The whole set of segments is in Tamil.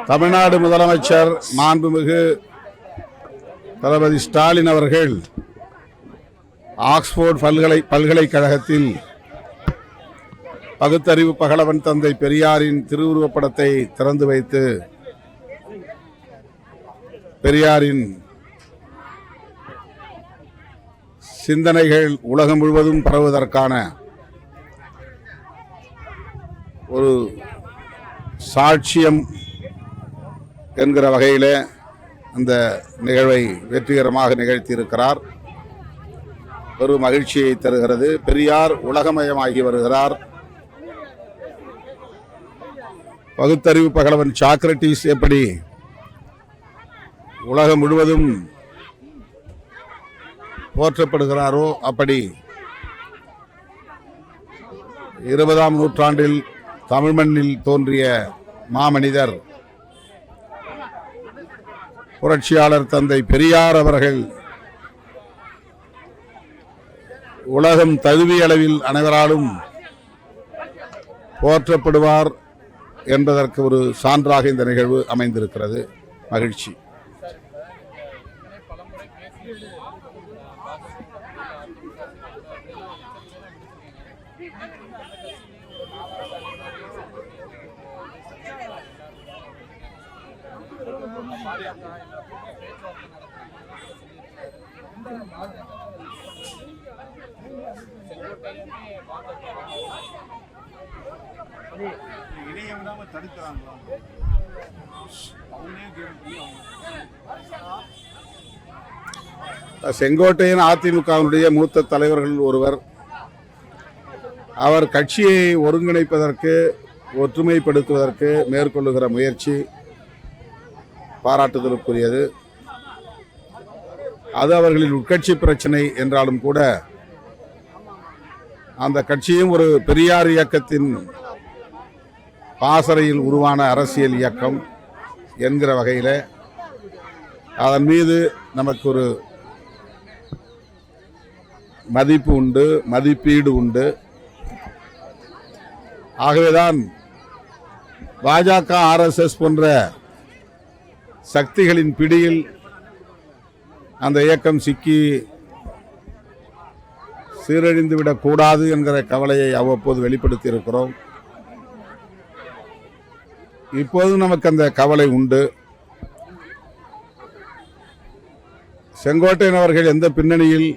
தமிழ்நாடு முதலமைச்சர் மாண்புமிகு தளபதி ஸ்டாலின் அவர்கள் ஆக்ஸ்போர்ட் பல்கலைக்கழகத்தில் பகுத்தறிவு பகலவன் தந்தை பெரியாரின் திருவுருவப்படத்தை திறந்து வைத்து பெரியாரின் சிந்தனைகள் உலகம் முழுவதும் பரவுவதற்கான ஒரு சாட்சியம் என்கிற வகையில் அந்த நிகழ்வை வெற்றிகரமாக நிகழ்த்தியிருக்கிறார். ஒரு மகிழ்ச்சியை தருகிறது. பெரியார் உலகமயமாகி வருகிறார். பகுத்தறிவு பகலவன் சாக்ரட்டிஸ் எப்படி உலகம் முழுவதும் போற்றப்படுகிறாரோ அப்படி 20ஆம் நூற்றாண்டில் தமிழ் மண்ணில் தோன்றிய மாமனிதர் புரட்சியாளர் தந்தை பெரியார் அவர்கள் உலகம் தழுவிய அளவில் அனைவராலும் போற்றப்படுவார் என்பதற்கு ஒரு சான்றாக இந்த நிகழ்வு அமைந்திருக்கிறது. மகிழ்ச்சி. செங்கோட்டையன் அதிமுகவினுடைய மூத்த தலைவர்கள் ஒருவர். அவர் கட்சியை ஒருங்கிணைப்பதற்கு ஒற்றுமைப்படுத்துவதற்கு மேற்கொள்ளுகிற முயற்சி பாராட்டுதலுக்குரியது. அது அவர்களின் உட்கட்சி பிரச்சனை என்றாலும் கூட அந்த கட்சியும் ஒரு பெரியார் இயக்கத்தின் பாசறையில் உருவான அரசியல் இயக்கம் என்கிற வகையில் அதன் மீது நமக்கு ஒரு மதிப்பு உண்டு, மதிப்பீடு உண்டு. ஆகவேதான் பாஜக, ஆர்எஸ்எஸ் போன்ற சக்திகளின் பிடியில் அந்த இயக்கம் சிக்கி சீரழிந்துவிடக் கூடாது என்கிற கவலையை அவ்வப்போது வெளிப்படுத்தி இருக்கிறோம். இப்போதும் நமக்கு அந்த கவலை உண்டு. செங்கோட்டையன் அவர்கள் எந்த பின்னணியில்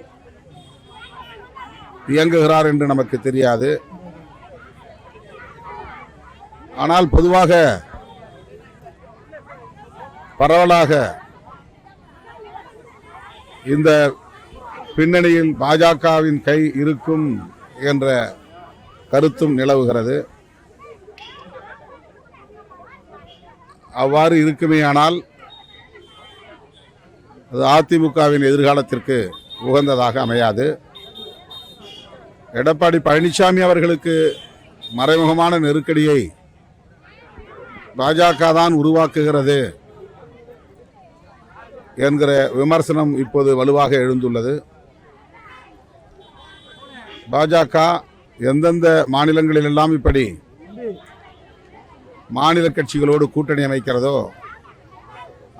இயங்குகிறார் என்று நமக்கு தெரியாது. ஆனால் பொதுவாக பரவலாக இந்த பின்னணியில் பாஜகவின் கை இருக்கும் என்ற கருத்தும் நிலவுகிறது. அவ்வாறு இருக்குமேயானால் அது அதிமுகவின் எதிர்காலத்திற்கு உகந்ததாக அமையாது. எடப்பாடி பழனிசாமி அவர்களுக்கு மறைமுகமான நெருக்கடியை பாஜக தான் உருவாக்குகிறது என்கிற விமர்சனம் இப்போது வலுவாக எழுந்துள்ளது. பாஜக எந்தெந்த மாநிலங்களிலெல்லாம் இப்படி மாநில கட்சிகளோடு கூட்டணி அமைக்கிறதோ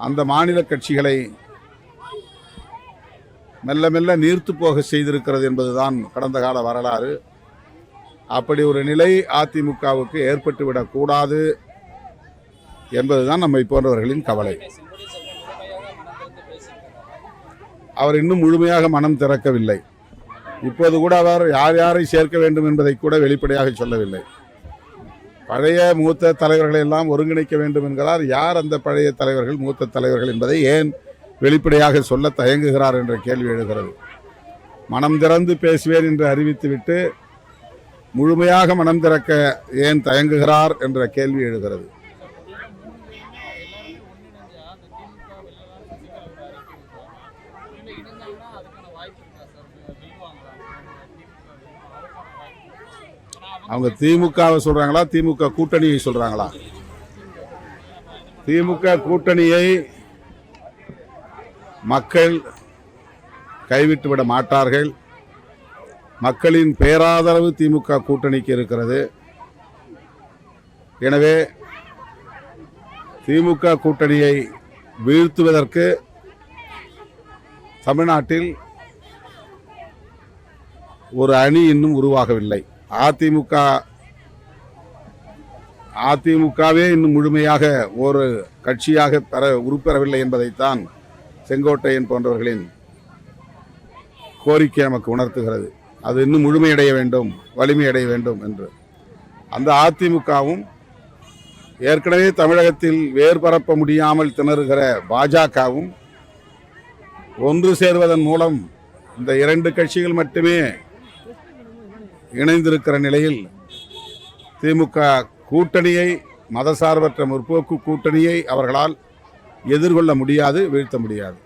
அந்த மாநில கட்சிகளை மெல்ல மெல்ல நீர்த்து போக செய்திருக்கிறது என்பதுதான் கடந்த கால வரலாறு. அப்படி ஒரு நிலை அதிமுகவுக்கு ஏற்பட்டுவிடக்கூடாது என்பதுதான் நம்மை போன்றவர்களின் கவலை. அவர் இன்னும் முழுமையாக மனம் திறக்கவில்லை. இப்போது கூட அவர் யார் யாரை சேர்க்க வேண்டும் என்பதை கூட வெளிப்படையாக சொல்லவில்லை. பழைய மூத்த தலைவர்களை எல்லாம் ஒருங்கிணைக்க வேண்டும் என்கிறார். யார் அந்த பழைய தலைவர்கள், மூத்த தலைவர்கள் என்பதை ஏன் வெளிப்படையாக சொல்ல தயங்குகிறார் என்ற கேள்வி எழுகிறது. மனம் திறந்து பேசுவேன் என்று அறிவித்துவிட்டு முழுமையாக மனம் திறக்க ஏன் தயங்குகிறார் என்ற கேள்வி எழுகிறது. அவங்க திமுகவை சொல்றாங்களா, திமுக கூட்டணியை சொல்றாங்களா? திமுக கூட்டணியை மக்கள் கைவிட்டுவிட மாட்டார்கள். மக்களின் பேராதரவு திமுக கூட்டணிக்கு இருக்கிறது. எனவே திமுக கூட்டணியை வீழ்த்துவதற்கு தமிழ்நாட்டில் ஒரு அணி இன்னும் உருவாகவில்லை. அதிமுகவே இன்னும் முழுமையாக ஒரு கட்சியாக உருப்பெறவில்லை என்பதைத்தான் செங்கோட்டையன் போன்றவர்களின் கோரிக்கை நமக்கு உணர்த்துகிறது. அது இன்னும் முழுமையடைய வேண்டும், வலிமையடைய வேண்டும் என்று. அந்த அதிமுகவும் ஏற்கனவே தமிழகத்தில் வேர் பரப்ப முடியாமல் திணறுகிற பாஜகவும் ஒன்று சேர்வதன் மூலம் இந்த இரண்டு கட்சிகள் மட்டுமே இணைந்திருக்கிற நிலையில் திமுக கூட்டணியை, மதசார்பற்ற முற்போக்கு கூட்டணியை அவர்களால் எதிர்கொள்ள முடியாது, வீழ்த்த முடியாது.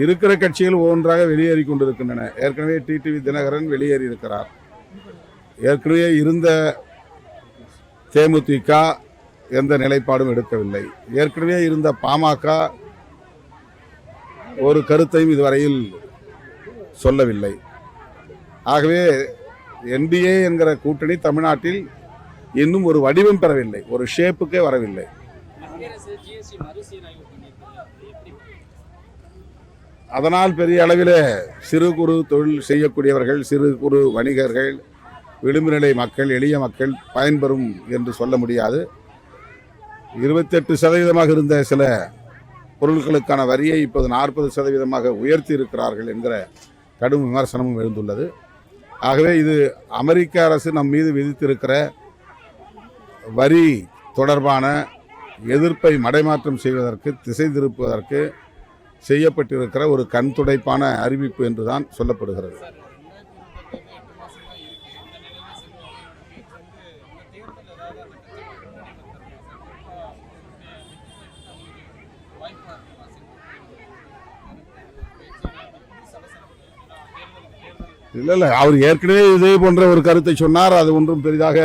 இருக்கிற கட்சிகள் ஒவ்வொன்றாக வெளியேறி கொண்டிருக்கின்றன. ஏற்கனவே டிடிவி தினகரன் வெளியேறி இருக்கிறார். ஏற்கனவே இருந்த தேமுதிக எந்த நிலைப்பாடும் எடுக்கவில்லை. ஏற்கனவே இருந்த பாமக ஒரு கருத்தையும் இதுவரையில் சொல்லவில்லை. ஆகவே என்டிஏ என்கிற கூட்டணி தமிழ்நாட்டில் இன்னும் ஒரு வடிவம் பெறவில்லை, ஒரு ஷேப்புக்கே வரவில்லை. அதனால் பெரிய அளவில் சிறு குறு தொழில் செய்யக்கூடியவர்கள், சிறு குறு வணிகர்கள், விளிம்பு நிலை மக்கள், எளிய மக்கள் பயன்பெறும் என்று சொல்ல முடியாது. 28% இருந்த சில பொருட்களுக்கான வரியை இப்போது 40% உயர்த்தி இருக்கிறார்கள் என்கிற கடும் விமர்சனமும் எழுந்துள்ளது. ஆகவே இது அமெரிக்க அரசு நம் மீது விதித்திருக்கிற வரி தொடர்பான எதிர்ப்பை மடைமாற்றம் செய்வதற்கு, திசை திருப்புவதற்கு செய்யப்பட்டிருக்கிற ஒரு கண் துடைப்பான அறிவிப்பு என்றுதான் சொல்லப்படுகிறது. இல்லை, அவர் ஏற்கனவே இதே போன்ற ஒரு கருத்தை சொன்னார். அது ஒன்றும் பெரிதாக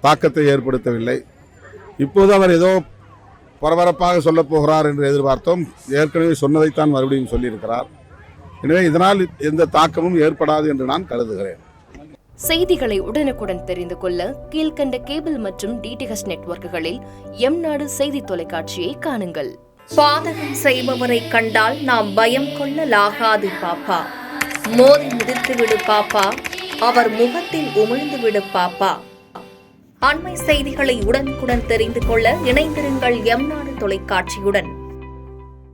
தாக்கத்தை ஏற்படுத்தவில்லை. இப்போது அவர் ஏதோ பரபரப்பாக சொல்லப் போகிறார் என்று எதிர்பார்த்தோம். ஏற்கனவே சொன்னதைத்தான் மறுபடியும் சொல்லியிருக்கிறார். எனவே இதனால் எந்த தாக்கமும் ஏற்படாது என்று நான் கருதுகிறேன். செய்திகளை உடனுக்குடன் தெரிந்து கொள்ள கீழ்கண்ட கேபிள் மற்றும் டிடிஎச் நெட்வொர்க்குகளில் எம்நாடு செய்தி தொலைக்காட்சியை காணுங்கள். பாதகம் செய்பவரை கண்டால் நாம் பயம் கொள்ளலாகாது பாப்பா. மோதி மிதித்து விடு பாப்பா, அவர் முகத்தில் உமிழ்ந்து விடு பாப்பா. அண்மை செய்திகளை உடனுக்குடன் தெரிந்து கொள்ள இணைந்திருங்கள் எம்நாடு தொலைக்காட்சியுடன்.